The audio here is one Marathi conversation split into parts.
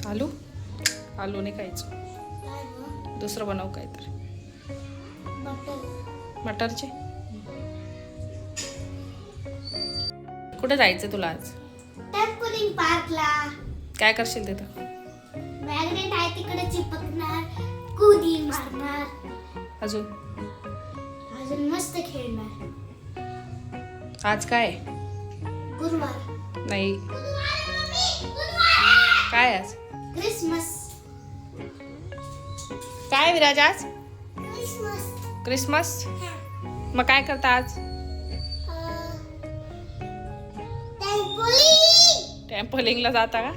आलू आलू नाही खायचं, दुसरं बनव काहीतरी. मटरचे. कुठे जायचं तुला आज? टेम्पलिंग पार्कला. काय करशील तिथं? मॅग्नेट आहे तिकडे चिपकणार, कुदी मारणार, अजून अजून मस्त खेळणार. आज काय? गुरुवार. नाही, काय आज? क्रिसमस. काय विराज आज? क्रिसमस. क्रिसमस. मग काय करता आज? टेम्पलिंग. टेम्पलिंगला जाता का?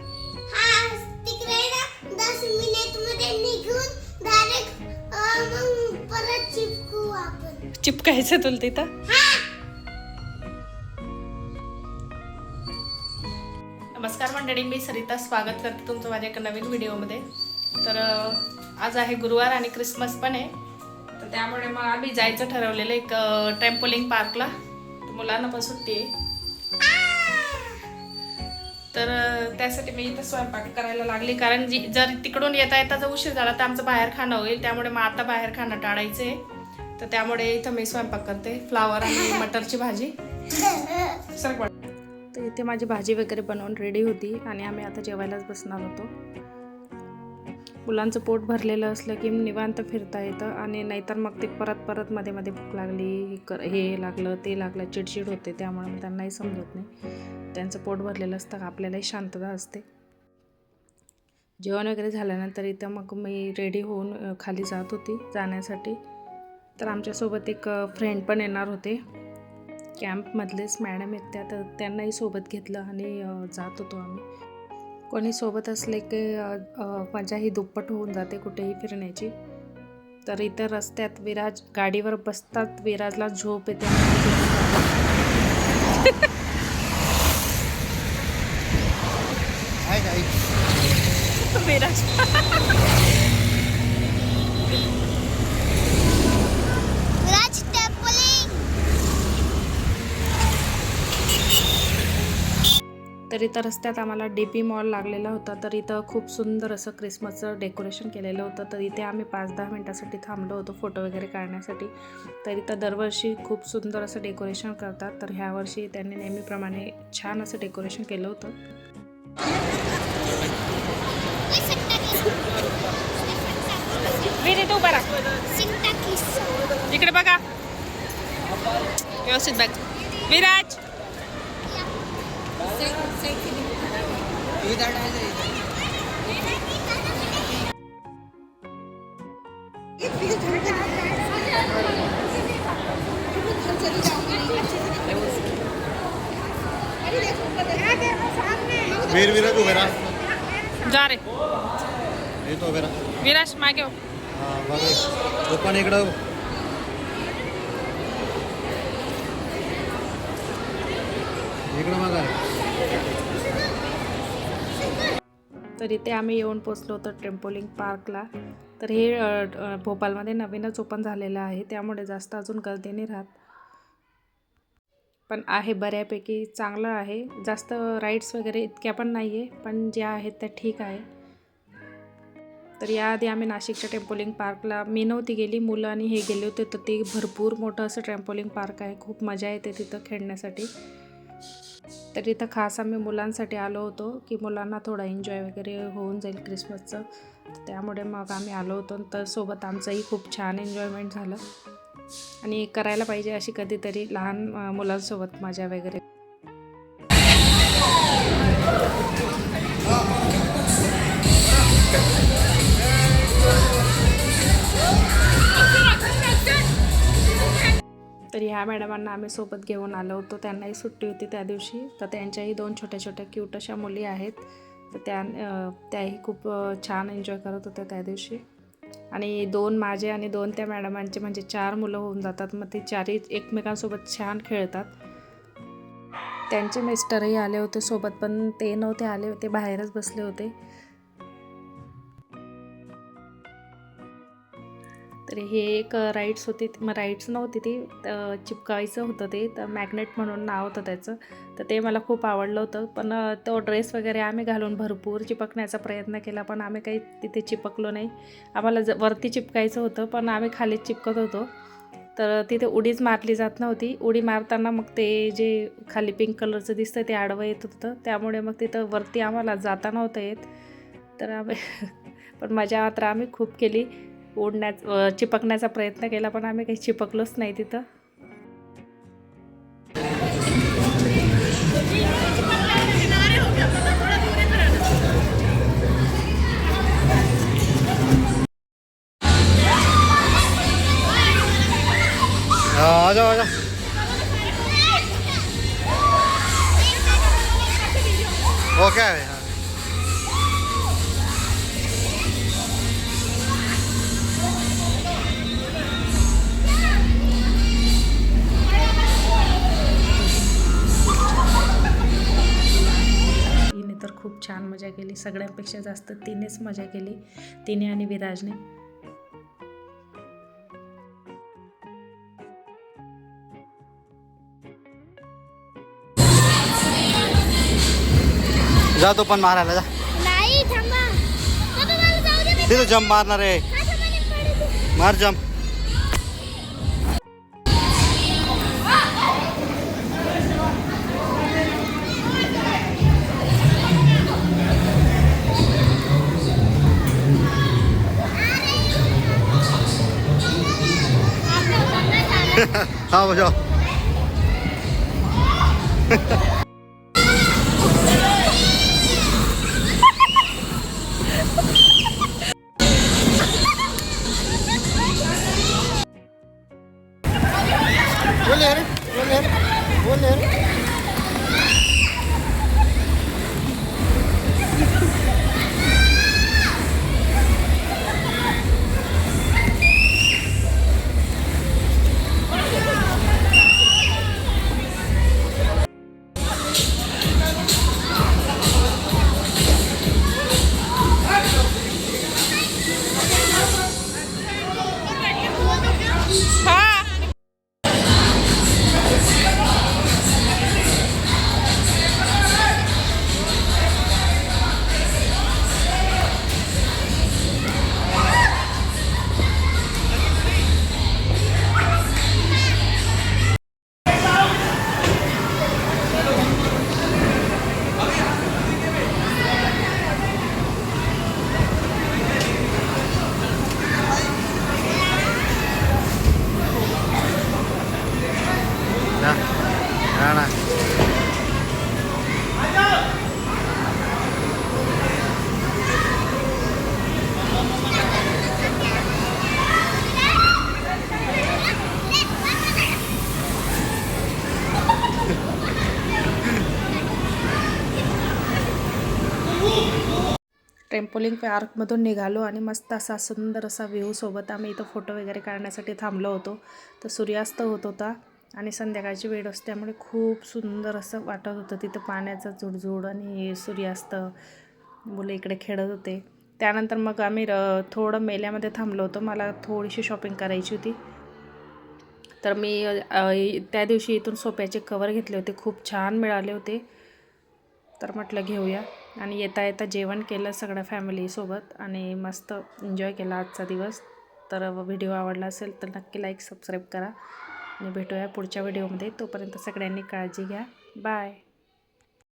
हा, तिकडे ना 10 मिनिट मध्ये निघून डायरेक्ट मग परत चिपकू आपण. चिपकायचं तुला तिथं? नमस्कार मंडळी, मी सरिता स्वागत करते तुमचं माझ्या एका नवीन व्हिडिओमध्ये. तर आज आहे गुरुवार आणि क्रिसमस पण आहे, तर त्यामुळे मग आम्ही जायचं ठरवलेलं एक टेम्पोलिंग पार्कला. तर मुलांना पण सुट्टी आहे, तर त्यासाठी मी इथं स्वयंपाक करायला लागली. कारण जर तिकडून येता येता जर उशीर झाला तर आमचं बाहेर खाणं होईल, त्यामुळे मग आता बाहेर खाणं टाळायचं आहे. तर त्यामुळे इथं मी स्वयंपाक करते, फ्लावर आणि मटरची भाजी. सर तर इथे माझी भाजी वगैरे बनवून रेडी होती आणि आम्ही आता जेवायलाच बसणार होतो. मुलांचं पोट भरलेलं असलं की निवांत फिरता येतं, आणि नाहीतर मग ते परत मध्ये मध्ये भूक लागली, हे लागलं ते लागलं, चिडचिड होते. त्यामुळे मग त्यांनाही समजत नाही. त्यांचं पोट भरलेलं असतं, आपल्यालाही शांतता असते. जेवण वगैरे झाल्यानंतर इथं मग मी रेडी होऊन खाली जात होती जाण्यासाठी. तर आमच्यासोबत एक फ्रेंड पण येणार होते, कॅम्पमधलेच मॅडम आहेत त्या, तर त्यांनाही सोबत घेतलं आणि जात होतो आम्ही. कोणी सोबत असले की मजाही दुप्पट होऊन जाते कुठेही फिरण्याची. तर इतर रस्त्यात विराज गाडीवर बसतात, विराजला झोप येते. विराज तर इथं रस्त्यात आम्हाला DP मॉल लागलेला होता. तर इथं खूप सुंदर असं क्रिसमसचं डेकोरेशन केलेलं होतं. तर इथे आम्ही 5-10 मिनटासाठी थांबलो होतो फोटो वगैरे काढण्यासाठी. तर इथं दरवर्षी खूप सुंदर असं डेकोरेशन करतात, तर ह्या वर्षी त्यांनी नेहमीप्रमाणे छान असं डेकोरेशन केलं होतं. तू बरा इकडे बघा, व्यवस्थित बघ विराज. वीर वीरा तू वेरा जा रे येतो वेरा विराज मागे हो. हां बघ तो पण इकडं बघा. तर इथे आम्ही येऊन पोचलो होतो टेम्पोलिंग पार्कला. तर हे भोपाळमध्ये नवीनच ओपन झालेलं आहे, त्यामुळे जास्त अजून गर्दी नाही राहत, पण आहे बऱ्यापैकी चांगलं आहे. जास्त राईड्स वगैरे इतक्या पण नाही आहे, पण ज्या आहेत त्या ठीक आहे. तर याआधी आम्ही नाशिकच्या टेम्पोलिंग पार्कला मी नव्हती गेली, मुलं आणि हे गेले होते. तर ते भरपूर मोठं असं टेम्पोलिंग पार्क आहे, खूप मजा येते तिथं खेळण्यासाठी. तर इथं खास आम्ही मुलांसाठी आलो होतो की मुलांना थोडा एन्जॉय वगैरे होऊन जाईल क्रिसमसचं, त्यामुळे मग आम्ही आलो होतो. तर सोबत आमचंही खूप छान एन्जॉयमेंट झालं, आणि करायला पाहिजे अशी कधीतरी लहान मुलांसोबत मजा वगैरे. तर ह्या मॅडमांना आम्ही सोबत घेऊन आलो होतो, त्यांनाही सुट्टी होती त्या दिवशी. तर त्यांच्याही 2 छोट्या क्यूट अशा मुली आहेत, तर त्याही खूप छान एन्जॉय करत होत्या त्या दिवशी. आणि 2 माझे आणि 2 त्या मॅडमांचे, म्हणजे 4 मुलं होऊन जातात. मग ते 4ही एकमेकांसोबत छान खेळतात. त्यांचे मिस्टरही आले होते सोबत, पण ते नव्हते आले, ते बाहेरच बसले होते. तर हे एक राईड्स होती, मग राईड्स नव्हती ती, चिपकायचं होतं ते, तर मॅग्नेट म्हणून नाव होतं त्याचं. तर ते मला खूप आवडलं होतं. पण तो ड्रेस वगैरे आम्ही घालून भरपूर चिपकण्याचा प्रयत्न केला, पण आम्ही काही तिथे चिपकलो नाही. आम्हाला वरती चिपकायचं होतं, पण आम्ही खालीच चिपकत होतो. तर तिथे उडीच मारली जात नव्हती. उडी मारताना मग ते जे खाली पिंक कलरचं दिसतं ते आडवं येत होतं, त्यामुळे मग तिथं वरती आम्हाला जाता नव्हतं येत. तर आम्ही पण मजा मात्र आम्ही खूप केली. चिपकण्याचा प्रयत्न केला, पण आम्ही काही चिपकलोच नाही तिथं. आ जाओ आ जाओ. ओके आहे. हा. तिने तर खूप छान मजा केली. सगळ्यांपेक्षा जास्त तिनेच मजा केली, तिने आणि विराजने. जा तो पण मारायला जा. नाही थांबा. बाबा मला जाऊ दे. तिथं जंप मारणार आहे. हा थांबा नाही पडू. मार जंप. हाँ बजाओ. बोल यार बोल यार बोल यार. ना ना ना. ट्रेम्पोलिंग पार्कमधून निघालो आणि मस्त असा सुंदर असा व्ह्यू सोबत आम्ही इथं फोटो वगैरे काढण्यासाठी थांबलो होतो. तर सूर्यास्त होत होता आणि संध्याकाळची वेळ असते, त्यामुळे खूप सुंदर असं वाटत होतं तिथं. पाण्याचा झुडझुड आणि सूर्यास्त, मुलं इकडे खेळत होते. त्यानंतर मग आम्ही थोडं मेल्यामध्ये थांबलो होतो. मला थोडीशी शॉपिंग करायची होती, तर मी त्या दिवशी इथून सोफ्याचे कवर घेतले होते, खूप छान मिळाले होते. तर म्हटलं घेऊया, आणि येता येता जेवण केलं सगळ्या फॅमिलीसोबत आणि मस्त एन्जॉय केला आजचा दिवस. तर व्हिडिओ आवडला असेल तर नक्की लाईक सबस्क्राईब करा आणि भेटूया पुढच्या व्हिडिओमध्ये. तोपर्यंत सगळ्यांनी काळजी घ्या. बाय.